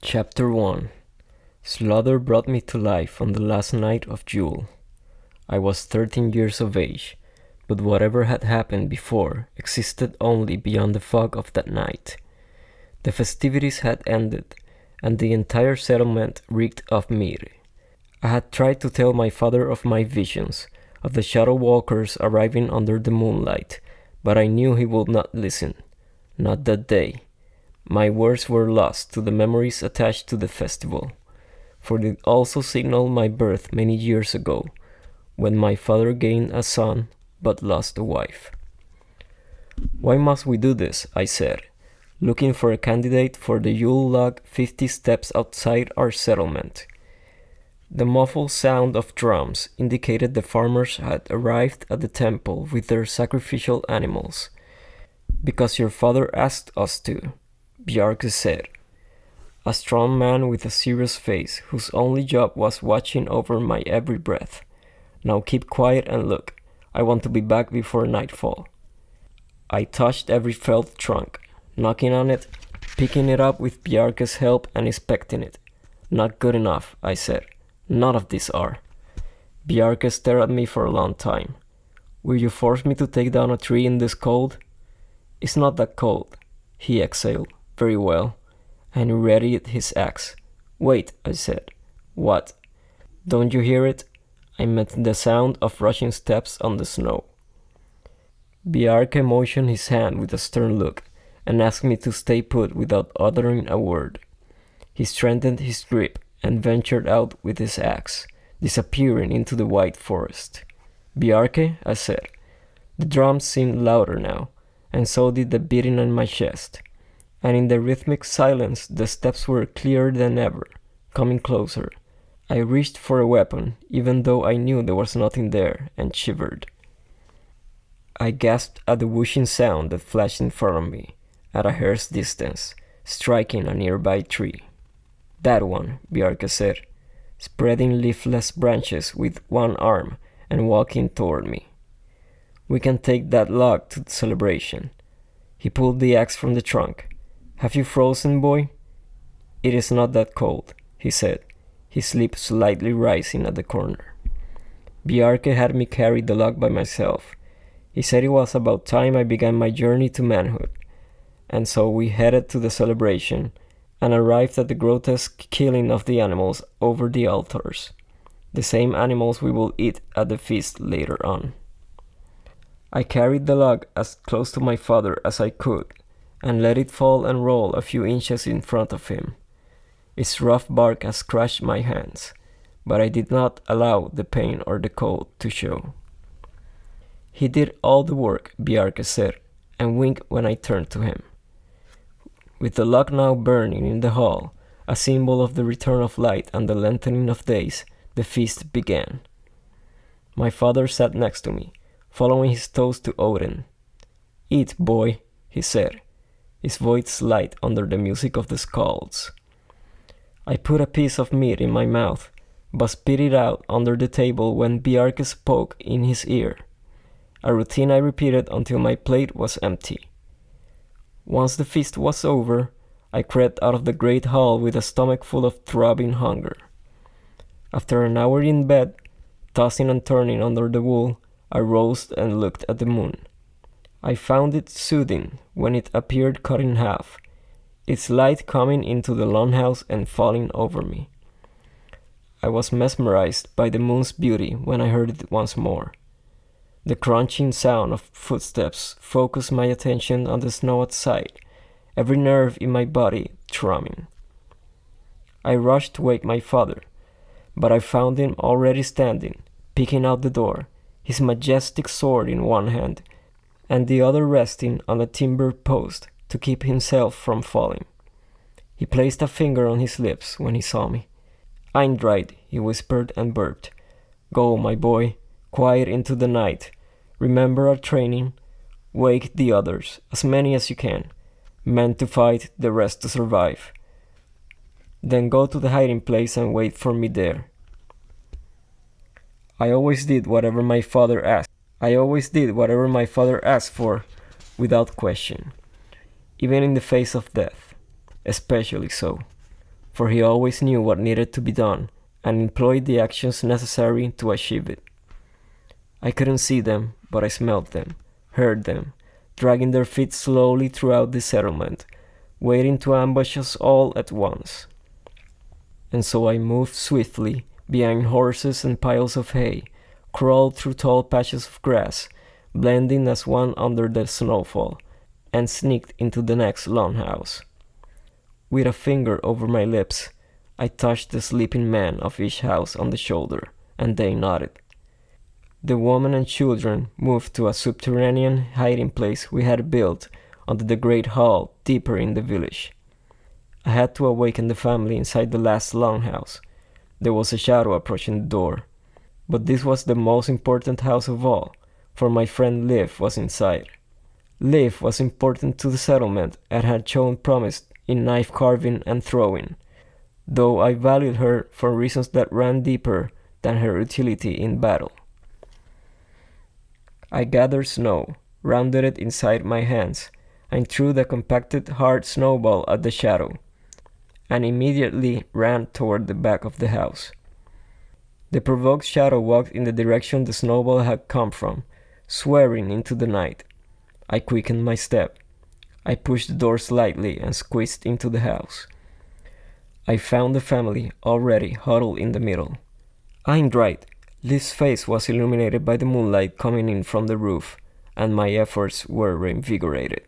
Chapter 1. Slaughter brought me to life on the last night of June. I was 13 years of age, but whatever had happened before existed only beyond the fog of that night. The festivities had ended, and the entire settlement reeked of meat. I had tried to tell my father of my visions, of the shadow walkers arriving under the moonlight, but I knew he would not listen. Not that day. My words were lost to the memories attached to the festival, for it also signaled my birth many years ago, when my father gained a son but lost a wife. "Why must we do this?" I said, looking for a candidate for the Yule log 50 steps outside our settlement. The muffled sound of drums indicated the farmers had arrived at the temple with their sacrificial animals. "Because your father asked us to," Bjarke said, a strong man with a serious face whose only job was watching over my every breath. "Now keep quiet and look. I want to be back before nightfall." I touched every felled trunk, knocking on it, picking it up with Bjarke's help and inspecting it. "Not good enough," I said. "None of these are." Bjarke stared at me for a long time. "Will you force me to take down a tree in this cold?" "It's not that cold," he exhaled. "Very well." And he readied his axe. "Wait," I said. "What?" "Don't you hear it?" I meant the sound of rushing steps on the snow. Bjarke motioned his hand with a stern look and asked me to stay put without uttering a word. He strengthened his grip and ventured out with his axe, disappearing into the white forest. "Bjarke," I said. The drums seemed louder now, and so did the beating in my chest. And in the rhythmic silence the steps were clearer than ever, coming closer. I reached for a weapon, even though I knew there was nothing there, and shivered. I gasped at the whooshing sound that flashed in front of me, at a hair's distance, striking a nearby tree. "That one," Bjarke said, spreading leafless branches with one arm and walking toward me. "We can take that log to the celebration." He pulled the axe from the trunk. "Have you frozen, boy?" "It is not that cold," he said, his lip slightly rising at the corner. Bjarke had me carry the log by myself. He said it was about time I began my journey to manhood. And so we headed to the celebration and arrived at the grotesque killing of the animals over the altars, the same animals we will eat at the feast later on. I carried the log as close to my father as I could and let it fall and roll a few inches in front of him. Its rough bark has scratched my hands, but I did not allow the pain or the cold to show. "He did all the work," Bjarke said, and winked when I turned to him. With the log now burning in the hall, a symbol of the return of light and the lengthening of days, the feast began. My father sat next to me, following his toast to Odin. "Eat, boy," he said, his voice light under the music of the skalds. I put a piece of meat in my mouth, but spit it out under the table when Bjarke spoke in his ear, a routine I repeated until my plate was empty. Once the feast was over, I crept out of the great hall with a stomach full of throbbing hunger. After an hour in bed, tossing and turning under the wool, I rose and looked at the moon. I found it soothing when it appeared cut in half, its light coming into the longhouse and falling over me. I was mesmerized by the moon's beauty when I heard it once more. The crunching sound of footsteps focused my attention on the snow outside, every nerve in my body thrumming. I rushed to wake my father, but I found him already standing, peeking out the door, his majestic sword in one hand, and the other resting on a timber post to keep himself from falling. He placed a finger on his lips when he saw me. "Eindride," he whispered and burped. "Go, my boy, quiet into the night. Remember our training. Wake the others, as many as you can. Men to fight, the rest to survive. Then go to the hiding place and wait for me there." I always did whatever my father asked. For, without question, even in the face of death, especially so. for he always knew what needed to be done and employed the actions necessary to achieve it. I couldn't see them, but I smelled them, heard them, dragging their feet slowly throughout the settlement, waiting to ambush us all at once. And so I moved swiftly behind horses and piles of hay, crawled through tall patches of grass, blending as one under the snowfall, and sneaked into the next longhouse. With a finger over my lips, I touched the sleeping man of each house on the shoulder, and they nodded. The women and children moved to a subterranean hiding place we had built under the great hall deeper in the village. I had to awaken the family inside the last longhouse. There was a shadow approaching the door. But this was the most important house of all, for my friend Liv was inside. Liv was important to the settlement and had shown promise in knife carving and throwing, though I valued her for reasons that ran deeper than her utility in battle. I gathered snow, rounded it inside my hands, and threw the compacted hard snowball at the shadow, and immediately ran toward the back of the house. The provoked shadow walked in the direction the snowball had come from, swearing into the night. I quickened my step. I pushed the door slightly and squeezed into the house. I found the family already huddled in the middle. I'm right. Liv's face was illuminated by the moonlight coming in from the roof, and my efforts were reinvigorated.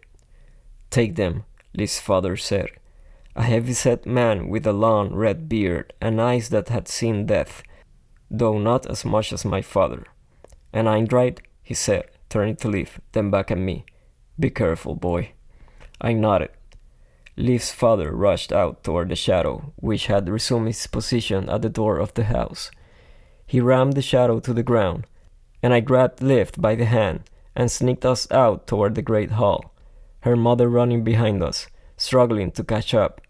Take them, Liv's father said. A heavy-set man with a long red beard and eyes that had seen death, though not as much as my father. And I'm right, he said, turning to Liv, then back at me. Be careful, boy. I nodded. Liv's father rushed out toward the shadow, which had resumed its position at the door of the house. He rammed the shadow to the ground, and I grabbed Liv by the hand and sneaked us out toward the great hall, her mother running behind us, struggling to catch up.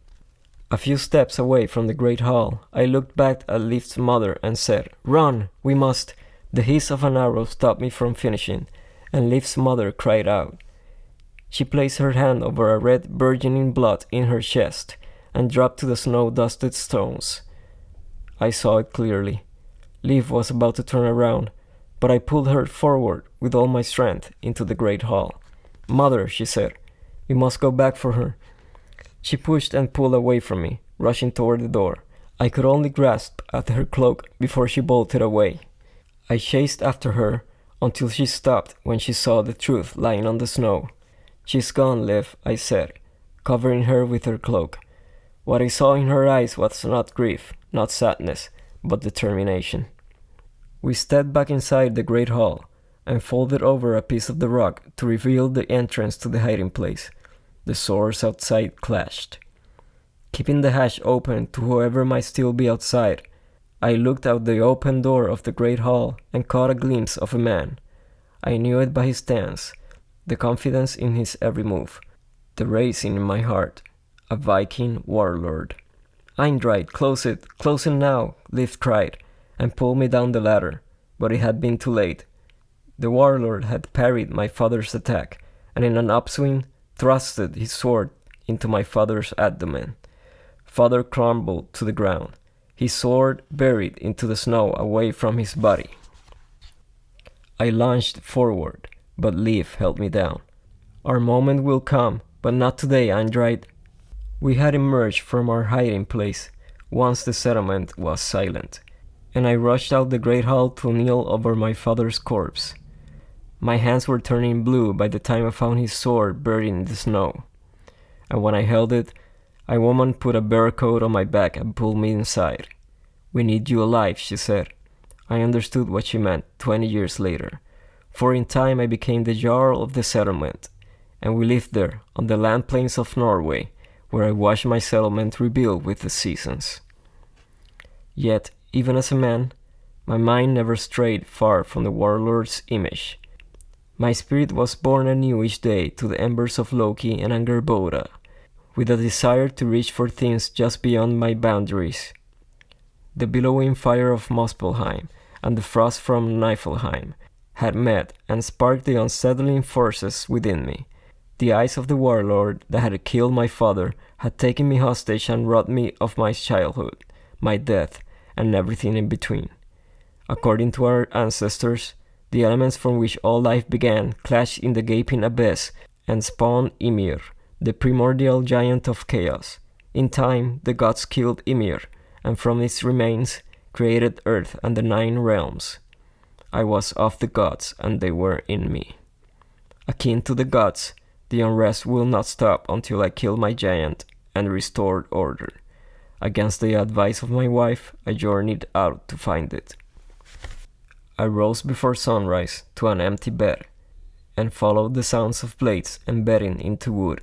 A few steps away from the great hall, I looked back at Liv's mother and said, Run, we must. The hiss of an arrow stopped me from finishing, and Liv's mother cried out. She placed her hand over a red burgeoning blood in her chest and dropped to the snow-dusted stones. I saw it clearly. Liv was about to turn around, but I pulled her forward with all my strength into the great hall. Mother, she said, we must go back for her. She pushed and pulled away from me, rushing toward the door. I could only grasp at her cloak before she bolted away. I chased after her until she stopped when she saw the truth lying on the snow. She's gone, Liv, I said, covering her with her cloak. What I saw in her eyes was not grief, not sadness, but determination. We stepped back inside the great hall and folded over a piece of the rock to reveal the entrance to the hiding place. The swords outside clashed. Keeping the hatch open to whoever might still be outside, I looked out the open door of the great hall and caught a glimpse of a man. I knew it by his stance, the confidence in his every move, the racing in my heart. A Viking warlord. Eindride, close it now, Liv cried, and pulled me down the ladder, but it had been too late. The warlord had parried my father's attack, and in an upswing, thrusted his sword into my father's abdomen. Father crumbled to the ground, his sword buried into the snow away from his body. I lunged forward, but Liv held me down. Our moment will come, but not today, Eindride. We had emerged from our hiding place once the settlement was silent, and I rushed out the great hall to kneel over my father's corpse. My hands were turning blue by the time I found his sword buried in the snow, and when I held it, a woman put a bear coat on my back and pulled me inside. We need you alive, she said. I understood what she meant 20 years later, for in time I became the Jarl of the settlement, and we lived there on the land plains of Norway, where I watched my settlement rebuild with the seasons. Yet, even as a man, my mind never strayed far from the warlord's image. My spirit was born anew each day to the embers of Loki and Angerboda, with a desire to reach for things just beyond my boundaries. The billowing fire of Muspelheim and the frost from Niflheim had met and sparked the unsettling forces within me, The eyes of the warlord that had killed my father had taken me hostage and robbed me of my childhood, my death, and everything in between. According to our ancestors, the elements from which all life began clashed in the gaping abyss and spawned Ymir, the primordial giant of chaos. In time, the gods killed Ymir, and from its remains created Earth and the 9 realms. I was of the gods, and they were in me. Akin to the gods, the unrest will not stop until I kill my giant and restored order. Against the advice of my wife, I journeyed out to find it. I rose before sunrise to an empty bed and followed the sounds of blades embedding into wood.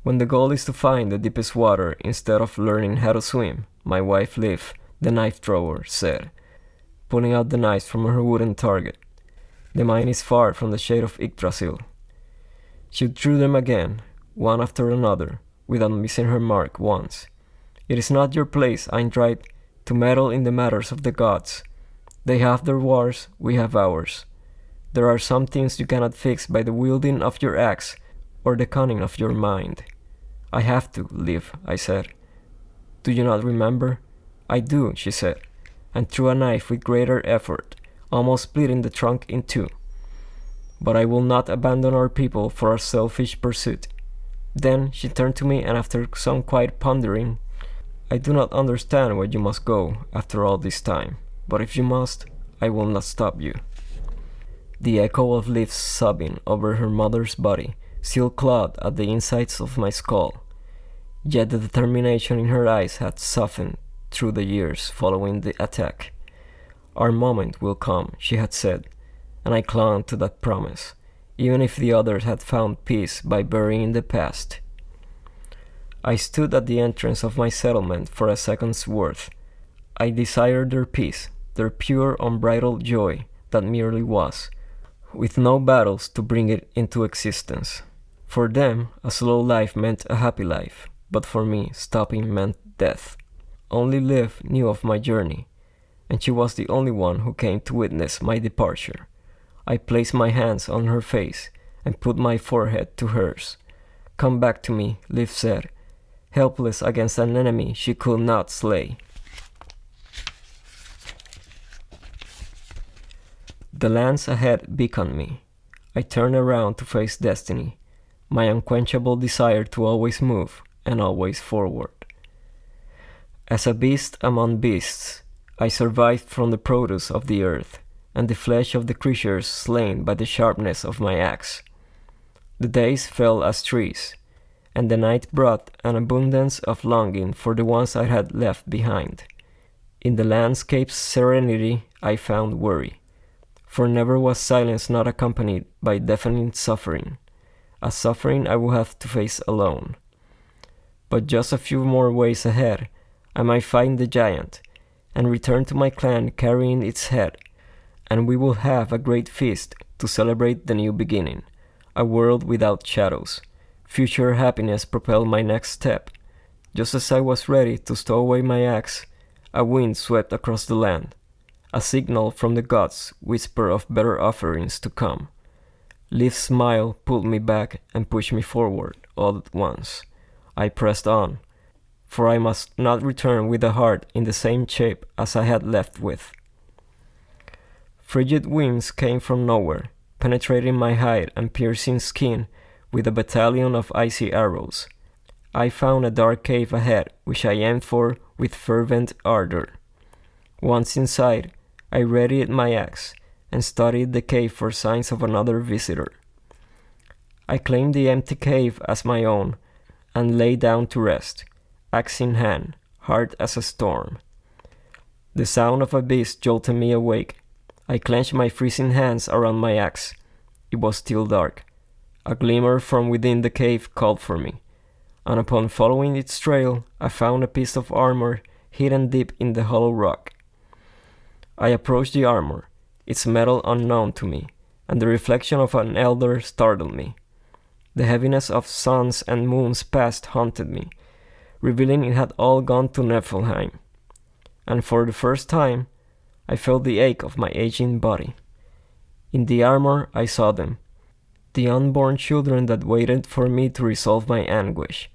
When the goal is to find the deepest water instead of learning how to swim, my wife Liv, the knife thrower, said, pulling out the knives from her wooden target. The mine is far from the shade of Yggdrasil. She drew them again, one after another, without missing her mark once. It is not your place, Eintright, to meddle in the matters of the gods. They have their wars, we have ours. There are some things you cannot fix by the wielding of your axe or the cunning of your mind. I have to, Liv, I said. Do you not remember? I do, she said, and threw a knife with greater effort, almost splitting the trunk in two. But I will not abandon our people for a selfish pursuit. Then she turned to me, and after some quiet pondering, I do not understand why you must go after all this time, but if you must, I will not stop you. The echo of Liv's sobbing over her mother's body still clawed at the insides of my skull, yet the determination in her eyes had softened through the years following the attack. Our moment will come, she had said, and I clung to that promise, even if the others had found peace by burying the past. I stood at the entrance of my settlement for a second's worth. I desired their peace, their pure, unbridled joy that merely was, with no battles to bring it into existence. For them, a slow life meant a happy life, but for me, stopping meant death. Only Liv knew of my journey, and she was the only one who came to witness my departure. I placed my hands on her face and put my forehead to hers. Come back to me, Liv said, helpless against an enemy she could not slay. The lands ahead beckoned me. I turned around to face destiny, my unquenchable desire to always move and always forward. As a beast among beasts, I survived from the produce of the earth and the flesh of the creatures slain by the sharpness of my axe. The days fell as trees, and the night brought an abundance of longing for the ones I had left behind. In the landscape's serenity I found worry, for never was silence not accompanied by deafening suffering, a suffering I would have to face alone. But just a few more ways ahead, I might find the giant, and return to my clan carrying its head, and we will have a great feast to celebrate the new beginning, a world without shadows. Future happiness propelled my next step. Just as I was ready to stow away my axe, a wind swept across the land, a signal from the gods' whisper of better offerings to come. Liv's smile pulled me back and pushed me forward all at once. I pressed on, for I must not return with a heart in the same shape as I had left with. Frigid winds came from nowhere, penetrating my hide and piercing skin with a battalion of icy arrows. I found a dark cave ahead, which I aimed for with fervent ardor. Once inside, I readied my axe and studied the cave for signs of another visitor. I claimed the empty cave as my own and lay down to rest, axe in hand, hard as a storm. The sound of a beast jolted me awake. I clenched my freezing hands around my axe. It was still dark. A glimmer from within the cave called for me, and upon following its trail, I found a piece of armor hidden deep in the hollow rock. I approached the armor, its metal unknown to me, and the reflection of an elder startled me. The heaviness of suns and moons past haunted me, revealing it had all gone to Niflheim, and for the first time, I felt the ache of my aging body. In the armor I saw them, the unborn children that waited for me to resolve my anguish.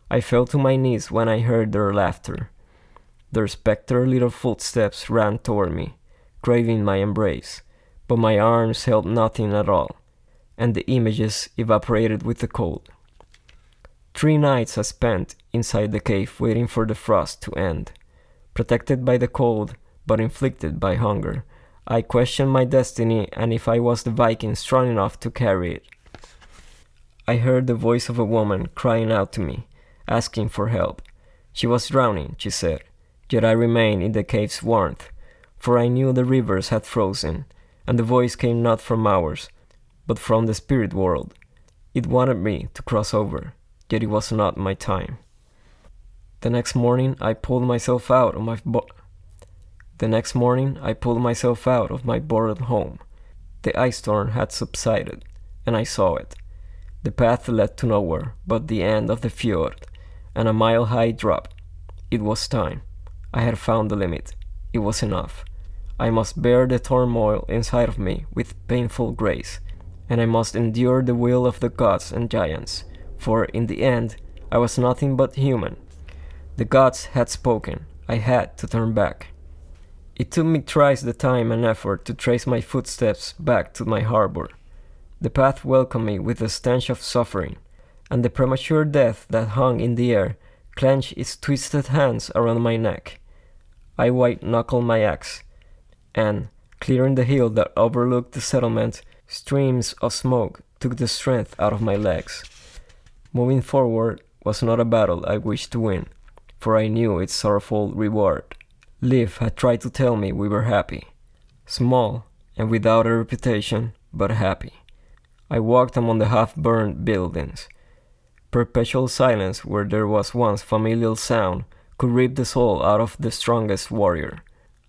I fell to my knees when I heard their laughter. Their spectral little footsteps ran toward me, craving my embrace, but my arms held nothing at all, and the images evaporated with the cold. 3 nights I spent inside the cave waiting for the frost to end. Protected by the cold, but inflicted by hunger, I questioned my destiny and if I was the Viking strong enough to carry it. I heard the voice of a woman crying out to me, asking for help. She was drowning, she said, yet I remained in the cave's warmth, for I knew the rivers had frozen, and the voice came not from ours, but from the spirit world. It wanted me to cross over, yet it was not my time. The next morning I pulled myself out of my borrowed home. The ice storm had subsided, and I saw it. The path led to nowhere but the end of the fjord, and a mile-high drop. It was time. I had found the limit. It was enough. I must bear the turmoil inside of me with painful grace, and I must endure the will of the gods and giants, for in the end I was nothing but human. The gods had spoken. I had to turn back. It took me thrice the time and effort to trace my footsteps back to my harbor. The path welcomed me with the stench of suffering, and the premature death that hung in the air clenched its twisted hands around my neck. I white-knuckled my axe, and, clearing the hill that overlooked the settlement, streams of smoke took the strength out of my legs. Moving forward was not a battle I wished to win, for I knew its sorrowful reward. Liv had tried to tell me we were happy. Small and without a reputation, but happy. I walked among the half-burned buildings. Perpetual silence where there was once familiar sound could rip the soul out of the strongest warrior.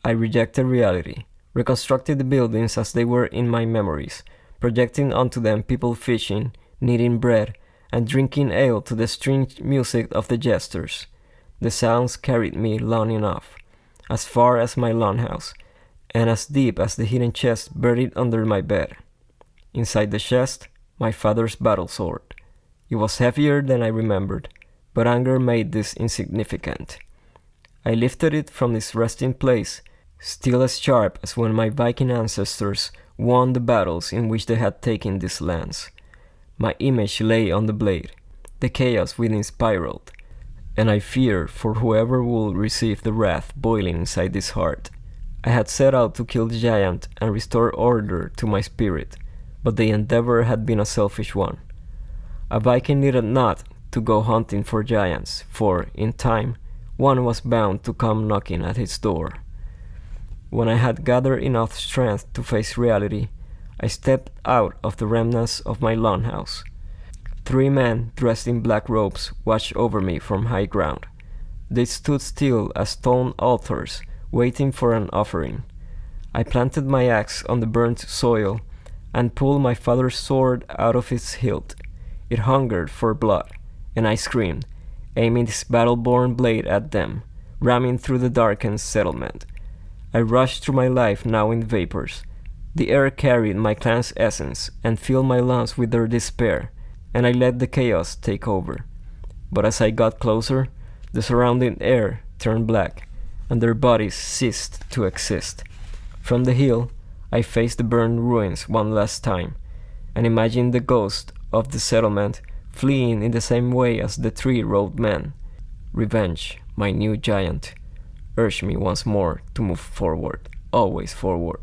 I rejected reality, reconstructed the buildings as they were in my memories, projecting onto them people fishing, kneading bread, and drinking ale to the strange music of the jesters. The sounds carried me long enough, as far as my lawn house, and as deep as the hidden chest buried under my bed. Inside the chest, my father's battle sword. It was heavier than I remembered, but anger made this insignificant. I lifted it from its resting place, still as sharp as when my Viking ancestors won the battles in which they had taken these lands. My image lay on the blade. The chaos within spiraled, and I feared for whoever would receive the wrath boiling inside this heart. I had set out to kill the giant and restore order to my spirit, but the endeavor had been a selfish one. A Viking needed not to go hunting for giants, for, in time, one was bound to come knocking at his door. When I had gathered enough strength to face reality, I stepped out of the remnants of my lawn house. 3 men dressed in black robes watched over me from high ground. They stood still as stone altars, waiting for an offering. I planted my axe on the burnt soil and pulled my father's sword out of its hilt. It hungered for blood, and I screamed, aiming this battle-born blade at them, ramming through the darkened settlement. I rushed through my life now in vapors. The air carried my clan's essence and filled my lungs with their despair, and I let the chaos take over. But as I got closer, the surrounding air turned black, and their bodies ceased to exist. From the hill, I faced the burned ruins one last time, and imagined the ghost of the settlement fleeing in the same way as the 3 robed men. Revenge, my new giant, urged me once more to move forward, always forward,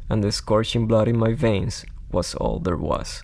and the scorching blood in my veins was all there was.